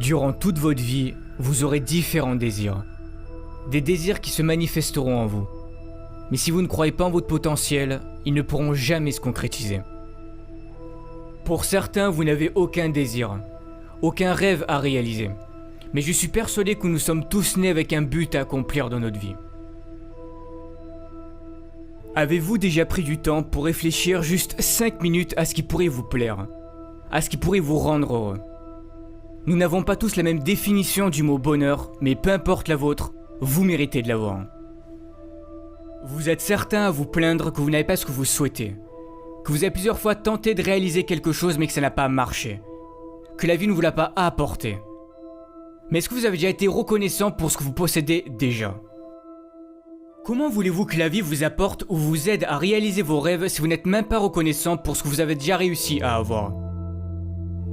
Durant toute votre vie, vous aurez différents désirs. Des désirs qui se manifesteront en vous. Mais si vous ne croyez pas en votre potentiel, ils ne pourront jamais se concrétiser. Pour certains, vous n'avez aucun désir, aucun rêve à réaliser. Mais je suis persuadé que nous sommes tous nés avec un but à accomplir dans notre vie. Avez-vous déjà pris du temps pour réfléchir juste 5 minutes à ce qui pourrait vous plaire, à ce qui pourrait vous rendre heureux? Nous n'avons pas tous la même définition du mot bonheur, mais peu importe la vôtre, vous méritez de l'avoir. Vous êtes certain à vous plaindre que vous n'avez pas ce que vous souhaitez, que vous avez plusieurs fois tenté de réaliser quelque chose mais que ça n'a pas marché, que la vie ne vous l'a pas apporté. Mais est-ce que vous avez déjà été reconnaissant pour ce que vous possédez déjà? Comment voulez-vous que la vie vous apporte ou vous aide à réaliser vos rêves si vous n'êtes même pas reconnaissant pour ce que vous avez déjà réussi à avoir?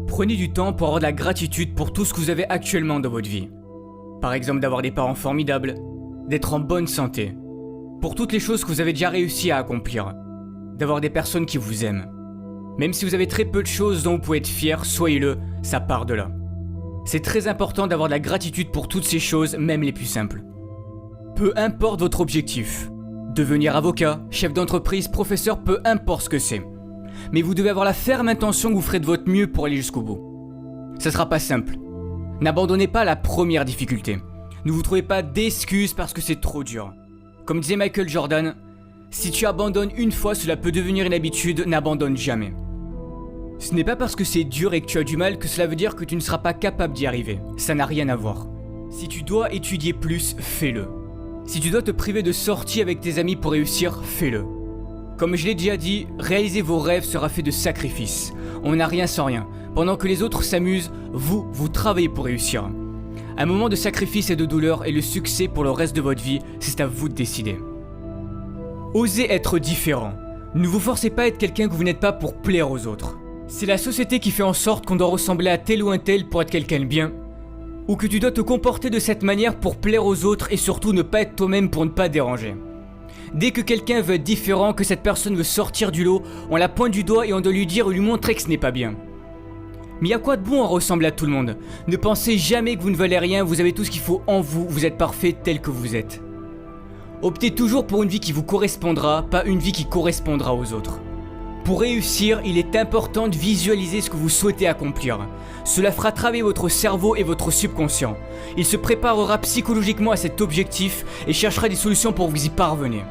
Prenez du temps pour avoir de la gratitude pour tout ce que vous avez actuellement dans votre vie. Par exemple d'avoir des parents formidables, d'être en bonne santé, pour toutes les choses que vous avez déjà réussi à accomplir, d'avoir des personnes qui vous aiment. Même si vous avez très peu de choses dont vous pouvez être fier, soyez-le, ça part de là. C'est très important d'avoir de la gratitude pour toutes ces choses, même les plus simples. Peu importe votre objectif, devenir avocat, chef d'entreprise, professeur, peu importe ce que c'est. Mais vous devez avoir la ferme intention que vous ferez de votre mieux pour aller jusqu'au bout. Ça sera pas simple. N'abandonnez pas la première difficulté. Ne vous trouvez pas d'excuses parce que c'est trop dur. Comme disait Michael Jordan, si tu abandonnes une fois, cela peut devenir une habitude, n'abandonne jamais. Ce n'est pas parce que c'est dur et que tu as du mal que cela veut dire que tu ne seras pas capable d'y arriver. Ça n'a rien à voir. Si tu dois étudier plus, fais-le. Si tu dois te priver de sorties avec tes amis pour réussir, fais-le. Comme je l'ai déjà dit, réaliser vos rêves sera fait de sacrifices. On n'a rien sans rien. Pendant que les autres s'amusent, vous travaillez pour réussir. Un moment de sacrifice et de douleur et le succès pour le reste de votre vie, c'est à vous de décider. Osez être différent. Ne vous forcez pas à être quelqu'un que vous n'êtes pas pour plaire aux autres. C'est la société qui fait en sorte qu'on doit ressembler à tel ou un tel pour être quelqu'un de bien, ou que tu dois te comporter de cette manière pour plaire aux autres et surtout ne pas être toi-même pour ne pas déranger. Dès que quelqu'un veut être différent, que cette personne veut sortir du lot, on la pointe du doigt et on doit lui dire ou lui montrer que ce n'est pas bien. Mais y a quoi de bon à ressembler à tout le monde? Ne pensez jamais que vous ne valez rien, vous avez tout ce qu'il faut en vous, vous êtes parfait tel que vous êtes. Optez toujours pour une vie qui vous correspondra, pas une vie qui correspondra aux autres. Pour réussir, il est important de visualiser ce que vous souhaitez accomplir. Cela fera travailler votre cerveau et votre subconscient. Il se préparera psychologiquement à cet objectif et cherchera des solutions pour vous y parvenir.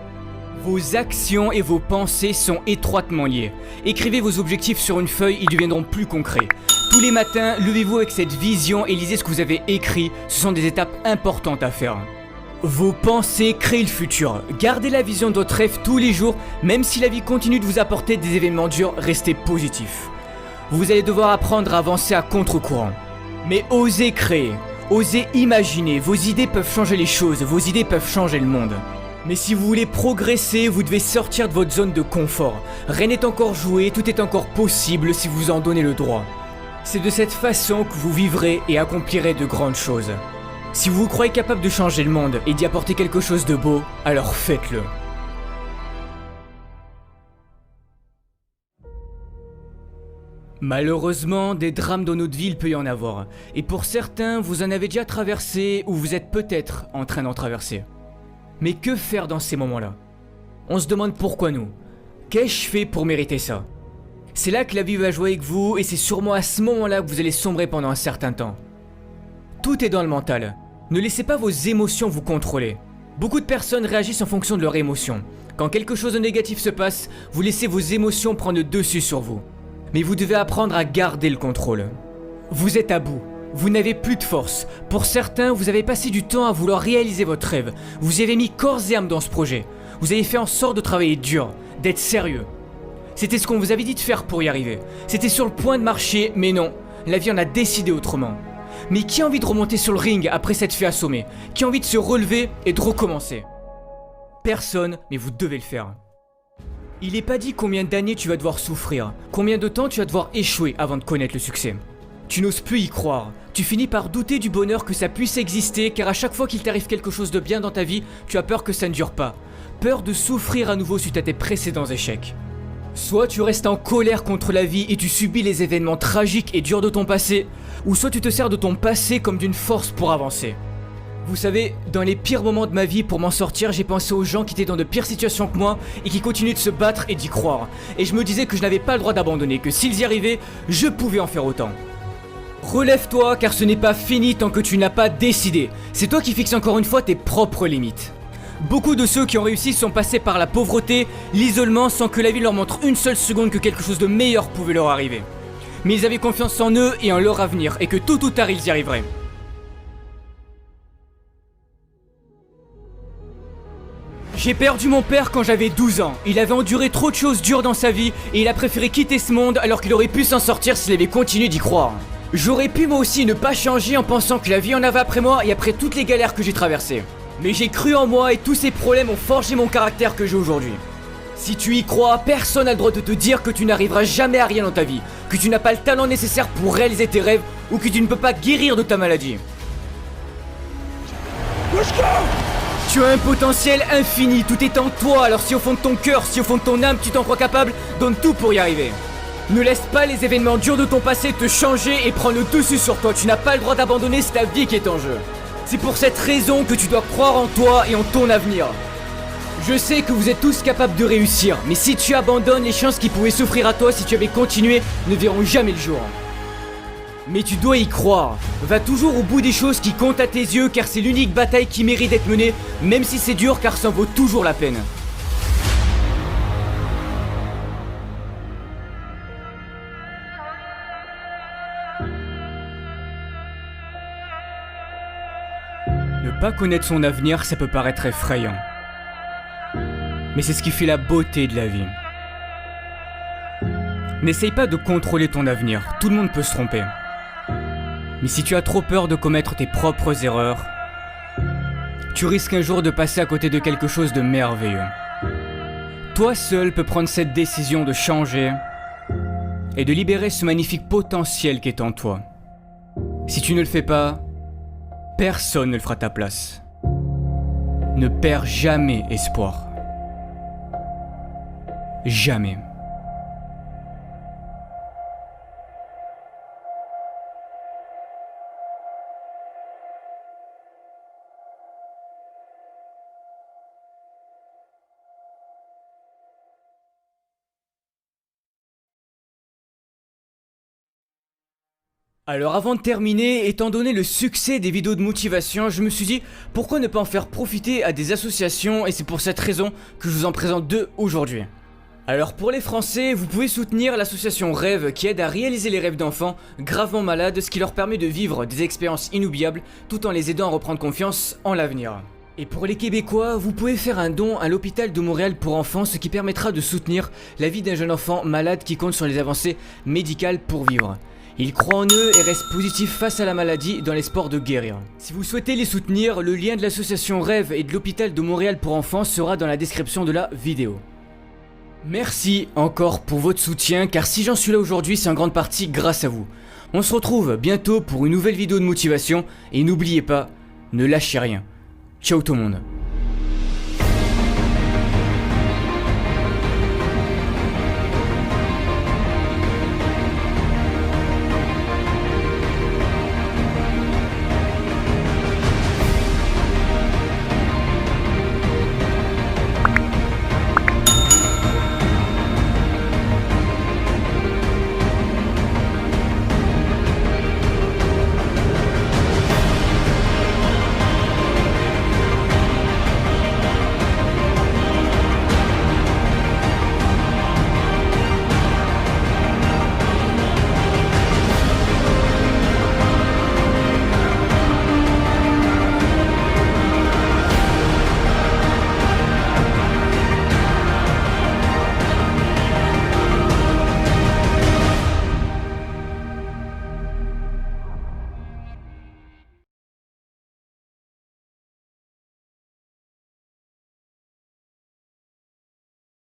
Vos actions et vos pensées sont étroitement liées. Écrivez vos objectifs sur une feuille, ils deviendront plus concrets. Tous les matins, levez-vous avec cette vision et lisez ce que vous avez écrit. Ce sont des étapes importantes à faire. Vos pensées créent le futur. Gardez la vision de votre rêve tous les jours, même si la vie continue de vous apporter des événements durs, restez positif. Vous allez devoir apprendre à avancer à contre-courant. Mais osez créer, osez imaginer, vos idées peuvent changer les choses, vos idées peuvent changer le monde. Mais si vous voulez progresser, vous devez sortir de votre zone de confort. Rien n'est encore joué, tout est encore possible si vous en donnez le droit. C'est de cette façon que vous vivrez et accomplirez de grandes choses. Si vous vous croyez capable de changer le monde et d'y apporter quelque chose de beau, alors faites-le. Malheureusement, des drames dans notre vie, il peut y en avoir. Et pour certains, vous en avez déjà traversé ou vous êtes peut-être en train d'en traverser. Mais que faire dans ces moments-là? On se demande pourquoi nous. Qu'ai-je fait pour mériter ça? C'est là que la vie va jouer avec vous et c'est sûrement à ce moment-là que vous allez sombrer pendant un certain temps. Tout est dans le mental. Ne laissez pas vos émotions vous contrôler. Beaucoup de personnes réagissent en fonction de leurs émotions. Quand quelque chose de négatif se passe, vous laissez vos émotions prendre le dessus sur vous. Mais vous devez apprendre à garder le contrôle. Vous êtes à bout. Vous n'avez plus de force. Pour certains, vous avez passé du temps à vouloir réaliser votre rêve. Vous y avez mis corps et âme dans ce projet. Vous avez fait en sorte de travailler dur, d'être sérieux. C'était ce qu'on vous avait dit de faire pour y arriver. C'était sur le point de marcher, mais non. La vie en a décidé autrement. Mais qui a envie de remonter sur le ring après s'être fait assommer? Qui a envie de se relever et de recommencer? Personne, mais vous devez le faire. Il n'est pas dit combien d'années tu vas devoir souffrir, combien de temps tu vas devoir échouer avant de connaître le succès. Tu n'oses plus y croire, tu finis par douter du bonheur que ça puisse exister car à chaque fois qu'il t'arrive quelque chose de bien dans ta vie, tu as peur que ça ne dure pas. Peur de souffrir à nouveau suite à tes précédents échecs. Soit tu restes en colère contre la vie et tu subis les événements tragiques et durs de ton passé, ou soit tu te sers de ton passé comme d'une force pour avancer. Vous savez, dans les pires moments de ma vie, pour m'en sortir, j'ai pensé aux gens qui étaient dans de pires situations que moi et qui continuaient de se battre et d'y croire. Et je me disais que je n'avais pas le droit d'abandonner, que s'ils y arrivaient, je pouvais en faire autant. Relève-toi car ce n'est pas fini tant que tu n'as pas décidé. C'est toi qui fixes encore une fois tes propres limites. Beaucoup de ceux qui ont réussi sont passés par la pauvreté, l'isolement sans que la vie leur montre une seule seconde que quelque chose de meilleur pouvait leur arriver. Mais ils avaient confiance en eux et en leur avenir et que tôt ou tard ils y arriveraient. J'ai perdu mon père quand j'avais 12 ans. Il avait enduré trop de choses dures dans sa vie et il a préféré quitter ce monde alors qu'il aurait pu s'en sortir s'il avait continué d'y croire. J'aurais pu moi aussi ne pas changer en pensant que la vie en avait après moi et après toutes les galères que j'ai traversées. Mais j'ai cru en moi et tous ces problèmes ont forgé mon caractère que j'ai aujourd'hui. Si tu y crois, personne n'a le droit de te dire que tu n'arriveras jamais à rien dans ta vie, que tu n'as pas le talent nécessaire pour réaliser tes rêves ou que tu ne peux pas guérir de ta maladie. Tu as un potentiel infini, tout est en toi, alors si au fond de ton cœur, si au fond de ton âme tu t'en crois capable, donne tout pour y arriver. Ne laisse pas les événements durs de ton passé te changer et prendre le dessus sur toi, tu n'as pas le droit d'abandonner, c'est ta vie qui est en jeu. C'est pour cette raison que tu dois croire en toi et en ton avenir. Je sais que vous êtes tous capables de réussir, mais si tu abandonnes, les chances qui pouvaient s'offrir à toi si tu avais continué ne verront jamais le jour. Mais tu dois y croire. Va toujours au bout des choses qui comptent à tes yeux car c'est l'unique bataille qui mérite d'être menée, même si c'est dur car ça en vaut toujours la peine. Ne pas connaître son avenir, ça peut paraître effrayant. Mais c'est ce qui fait la beauté de la vie. N'essaye pas de contrôler ton avenir, tout le monde peut se tromper. Mais si tu as trop peur de commettre tes propres erreurs, tu risques un jour de passer à côté de quelque chose de merveilleux. Toi seul peux prendre cette décision de changer et de libérer ce magnifique potentiel qui est en toi. Si tu ne le fais pas, personne ne le fera à ta place. Ne perds jamais espoir. Jamais. Alors avant de terminer, étant donné le succès des vidéos de motivation, je me suis dit pourquoi ne pas en faire profiter à des associations et c'est pour cette raison que je vous en présente deux aujourd'hui. Alors pour les Français, vous pouvez soutenir l'association Rêve qui aide à réaliser les rêves d'enfants gravement malades, ce qui leur permet de vivre des expériences inoubliables tout en les aidant à reprendre confiance en l'avenir. Et pour les Québécois, vous pouvez faire un don à l'hôpital de Montréal pour enfants, ce qui permettra de soutenir la vie d'un jeune enfant malade qui compte sur les avancées médicales pour vivre. Ils croient en eux et restent positifs face à la maladie dans l'espoir de guérir. Si vous souhaitez les soutenir, le lien de l'association Rêve et de l'hôpital de Montréal pour enfants sera dans la description de la vidéo. Merci encore pour votre soutien, car si j'en suis là aujourd'hui, c'est en grande partie grâce à vous. On se retrouve bientôt pour une nouvelle vidéo de motivation, et n'oubliez pas, ne lâchez rien. Ciao tout le monde.